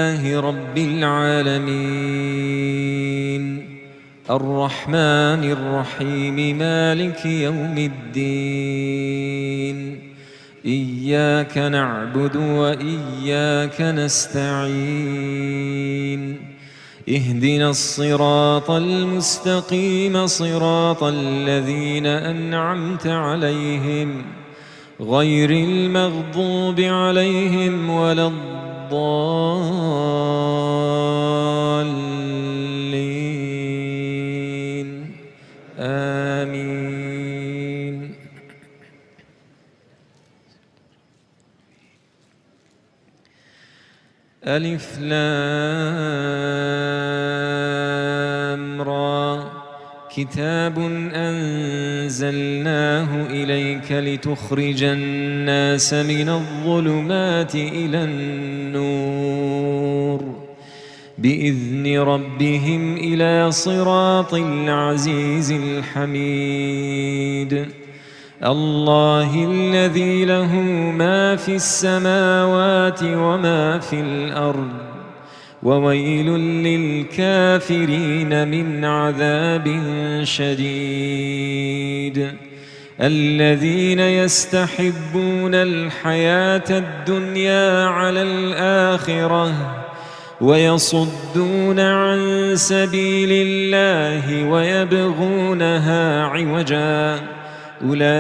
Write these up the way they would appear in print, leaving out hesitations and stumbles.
لله رب العالمين الرحمن الرحيم مالك يوم الدين إياك نعبد وإياك نستعين اهدنا الصراط المستقيم صراط الذين أنعمت عليهم غير المغضوب عليهم ولا الضالين آمين. ألف لام را كتاب أنزلناه إليك لتخرج الناس من الظلمات إلى النور بإذن ربهم إلى صراط العزيز الحميد الله الذي له ما في السماوات وما في الأرض وويل للكافرين من عذاب شديد الذين يستحبون الحياة الدنيا على الآخرة ويصدون عن سبيل الله ويبغونها عوجا أولئك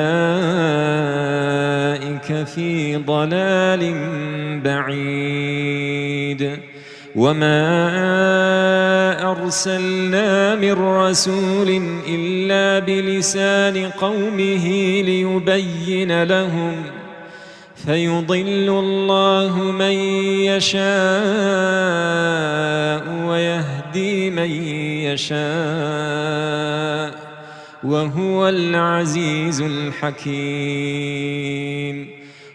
في ضلال بعيد وما أرسلنا من رسول إلا بلسان قومه ليبين لهم فيضل الله من يشاء ويهدي من يشاء وهو العزيز الحكيم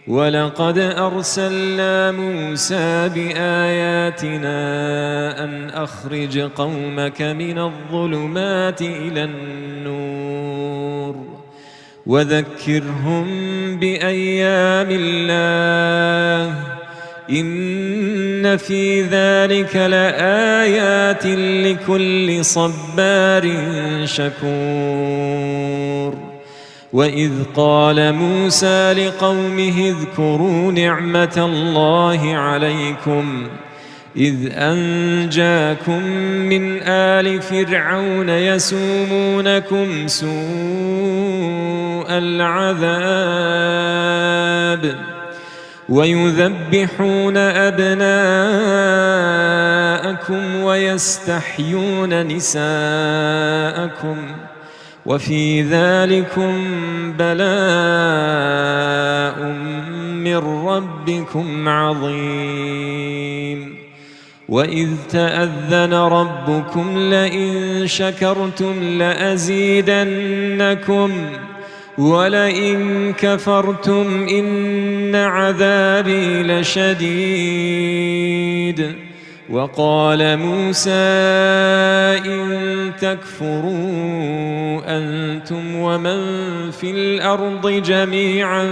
ولقد أرسلنا موسى بآياتنا أن أخرج قومك من الظلمات إلى النور وذكرهم بأيام الله إن في ذلك لآيات لكل صبار شكور وإذ قال موسى لقومه اذكروا نعمة الله عليكم إذ أنجاكم من آل فرعون يسومونكم سوء العذاب ويذبحون أبناءكم ويستحيون نساءكم وفي ذلكم بلاء من ربكم عظيم وإذ تأذن ربكم لئن شكرتم لأزيدنكم ولئن كفرتم إن عذابي لشديد وقال موسى إن تكفروا أنتم ومن في الأرض جميعا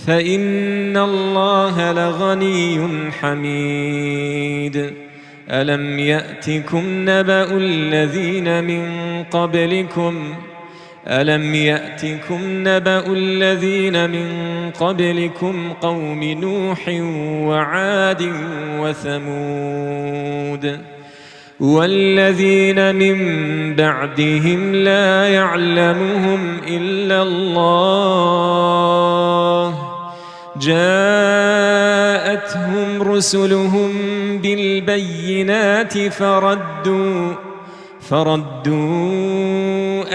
فإن الله لغني حميد ألم يأتكم نبأ الذين من قبلكم قوم نوح وعاد وثمود والذين من بعدهم لا يعلمهم إلا الله جاءتهم رسلهم بالبينات فردوا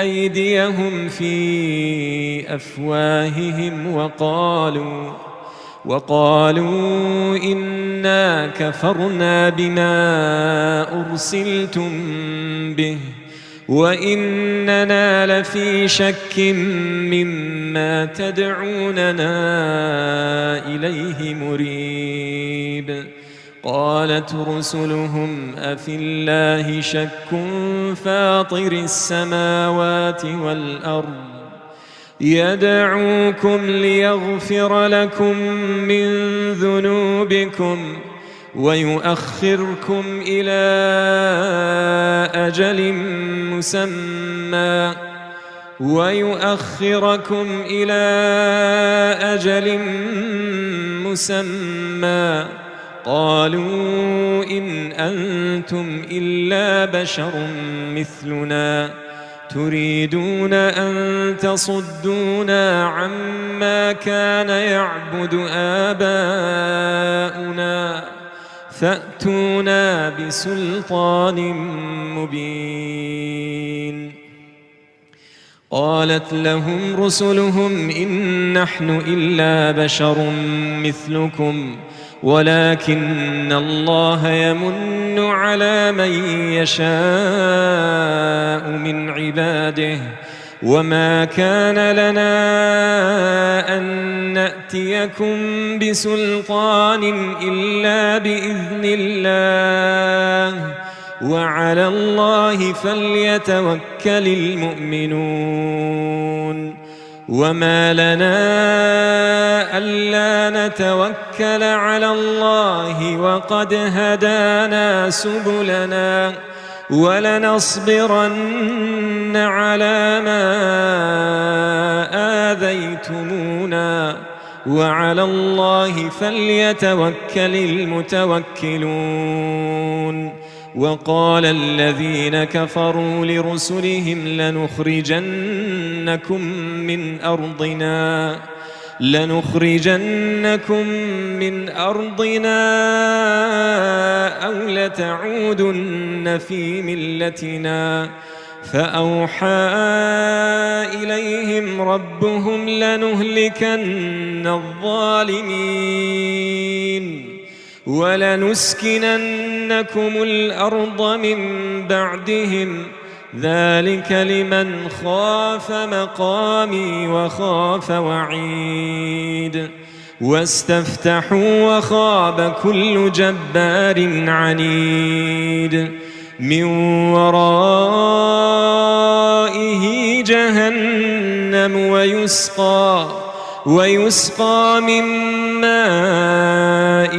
أيديهم في أفواههم وقالوا إنا كفرنا بما أرسلتم به وإننا لفي شك مما تدعوننا إليه مريب قالت رسلهم أفي الله شك فاطر السماوات والأرض يدعوكم ليغفر لكم من ذنوبكم ويؤخركم إلى أجل مسمى قالوا إن أنتم إلا بشر مثلنا تريدون أن تصدونا عما كان يعبد آباؤنا فأتونا بسلطان مبين. قالت لهم رسلهم إن نحن إلا بشر مثلكم ولكن الله يمن على من يشاء من عباده وما كان لنا أن نأتيكم بسلطان إلا بإذن الله وعلى الله فليتوكل المؤمنون. وما لنا ألا نتوكل على الله وقد هدانا سبلنا ولنصبرن على ما آذيتمونا وعلى الله فليتوكل المتوكلون. وقال الذين كفروا لرسلهم لنخرجنكم من أرضنا أو لتعودن في ملتنا فأوحى إليهم ربهم لنهلكن الظالمين ولنسكننكم الأرض من بعدهم ذلك لمن خاف مقامي وخاف وعيد. واستفتحوا وخاب كل جبار عنيد من ورائه جهنم ويسقى من ماء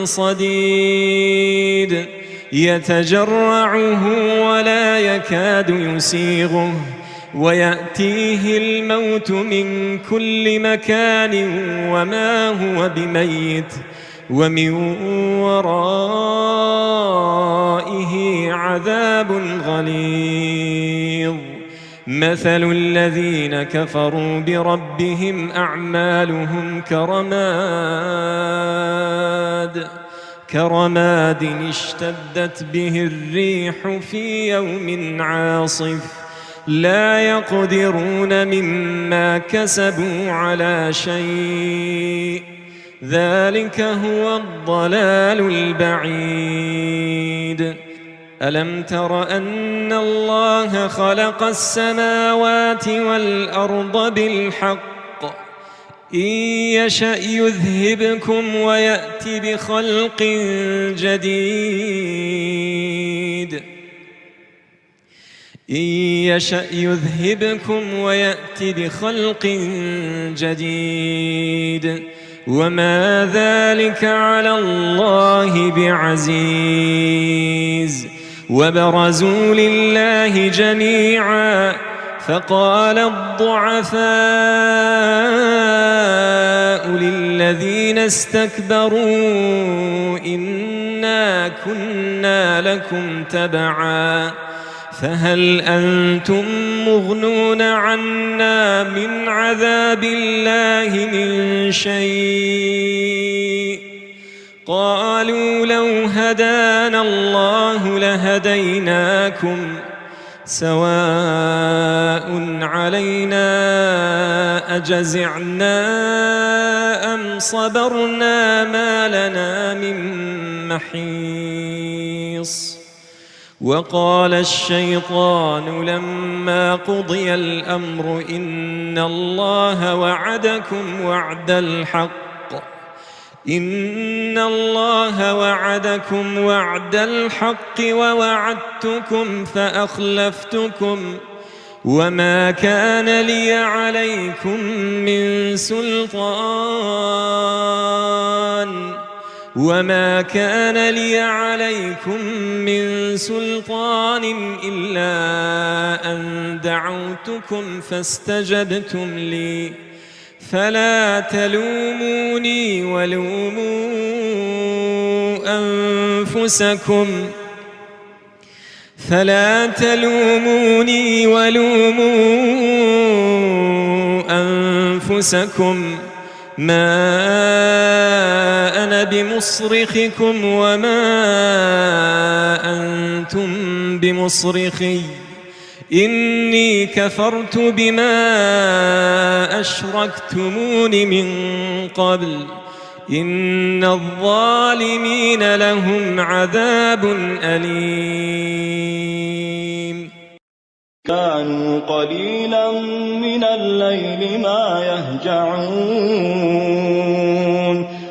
صديد يتجرعه ولا يكاد يسيغه ويأتيه الموت من كل مكان وما هو بميت ومن ورائه عذاب غليظ. مثل الذين كفروا بربهم أعمالهم كرماد اشتدت به الريح في يوم عاصف لا يقدرون مما كسبوا على شيء ذلك هو الضلال البعيد. ألم تر أن الله خلق السماوات والأرض بالحق إن يشأ يذهبكم ويأتي بخلق جديد وما ذلك على الله بعزيز. وبرزوا لله جميعا فقال الضعفاء للذين استكبروا إنا كنا لكم تبعا فهل أنتم مغنون عنا من عذاب الله من شيء قالوا لو هدانا الله لهديناكم سواء علينا أجزعنا أم صبرنا ما لنا من محيص. وقال الشيطان لما قضي الأمر إن الله وعدكم وعد الحق ووعدتكم وما كان لي عليكم من سلطان إلا أن دعوتكم فاستجبتم لي فلا تلوموني ولوموا أنفسكم ما أنا بمصرخكم وما أنتم بمصرخي إني كفرت بما أشركتمون من قبل إن الظالمين لهم عذاب أليم. كانوا قليلا من الليل ما يهجعون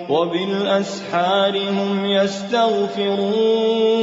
وبالأسحار هم يستغفرون